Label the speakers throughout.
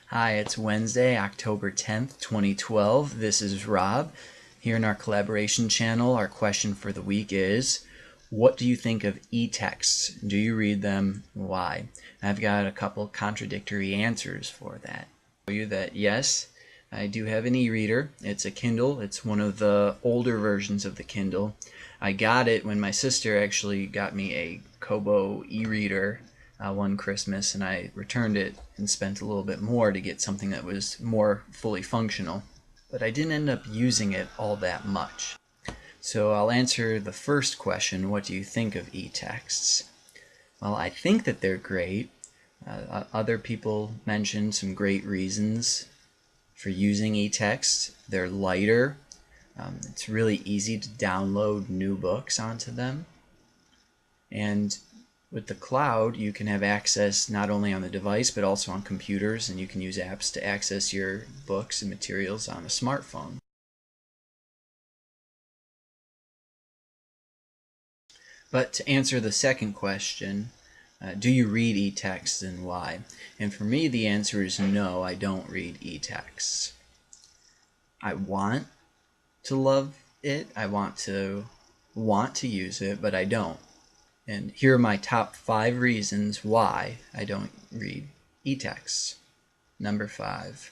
Speaker 1: Hi, it's Wednesday, October 10th, 2012. This is Rob. Here in our collaboration channel, our question for the week is, what do you think of e-texts? Do you read them? Why? I've got a couple contradictory answers for that. I'll show you that yes, I do have an e-reader. It's a Kindle. It's one of the older versions of the Kindle. I got it when my sister actually got me a Kobo e-reader one Christmas, and I returned it and spent a little bit more to get something that was more fully functional. But I didn't end up using it all that much. So I'll answer the first question, what do you think of e-texts? Well, I think that they're great. Other people mentioned some great reasons for using e-texts. They're lighter. It's really easy to download new books onto them. And with the cloud, you can have access not only on the device but also on computers, and you can use apps to access your books and materials on a smartphone. But to answer the second question, do you read e-texts and why? And for me, the answer is no, I don't read e-texts. I want to love it, I want to use it, but I don't. And here are my top 5 reasons why I don't read e-texts. Number 5,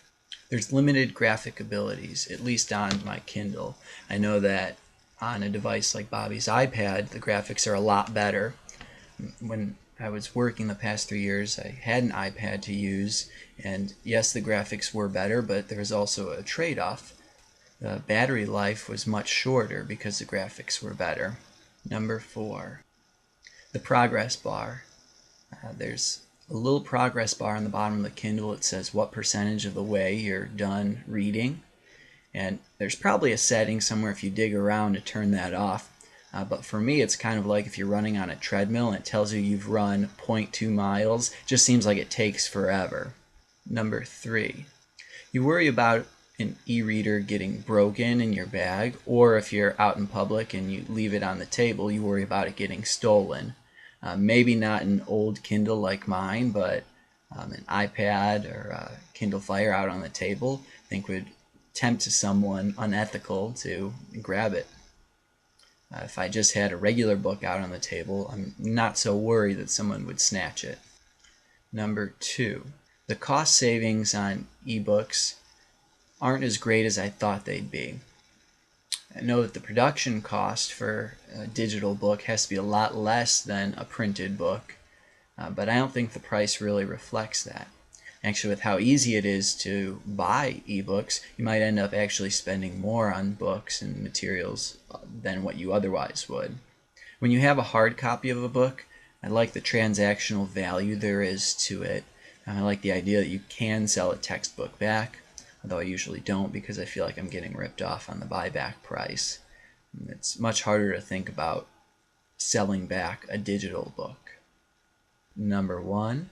Speaker 1: there's limited graphic abilities, at least on my Kindle. I know that on a device like Bobby's iPad, the graphics are a lot better. When I was working the past 3 years, I had an iPad to use, and yes, the graphics were better, but there was also a trade-off. The battery life was much shorter because the graphics were better. Number 4, the progress bar. There's a little progress bar on the bottom of the Kindle. It says what percentage of the way you're done reading, and there's probably a setting somewhere if you dig around to turn that off. But for me, it's kind of like if you're running on a treadmill and it tells you you've run 0.2 miles. It just seems like it takes forever. Number 3, you worry about an e-reader getting broken in your bag, or if you're out in public and you leave it on the table, you worry about it getting stolen. Maybe not an old Kindle like mine, but an iPad or a Kindle Fire out on the table, I think would tempt someone unethical to grab it. If I just had a regular book out on the table, I'm not so worried that someone would snatch it. Number 2, the cost savings on ebooks aren't as great as I thought they'd be. I know that the production cost for a digital book has to be a lot less than a printed book, but I don't think the price really reflects that. Actually, with how easy it is to buy ebooks, you might end up actually spending more on books and materials than what you otherwise would. When you have a hard copy of a book, I like the transactional value there is to it. I like the idea that you can sell a textbook back, although I usually don't because I feel like I'm getting ripped off on the buyback price. It's much harder to think about selling back a digital book. Number 1,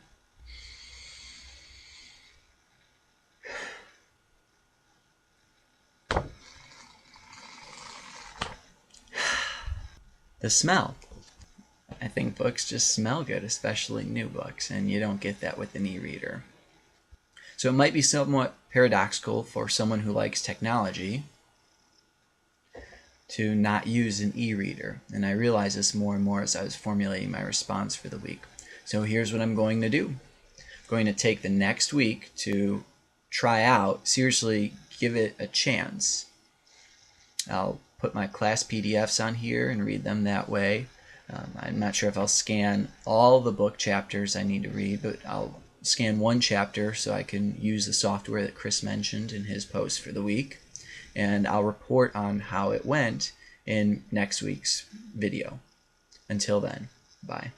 Speaker 1: the smell. I think books just smell good, especially new books, and you don't get that with an e-reader. So it might be somewhat paradoxical for someone who likes technology to not use an e-reader, and I realize this more and more as I was formulating my response for the week. So here's what I'm going to do. I'm going to take the next week to try out, seriously give it a chance. I'll put my class PDFs on here and read them that way. I'm not sure if I'll scan all the book chapters I need to read, but I'll scan one chapter so I can use the software that Chris mentioned in his post for the week, and I'll report on how it went in next week's video. Until then, bye.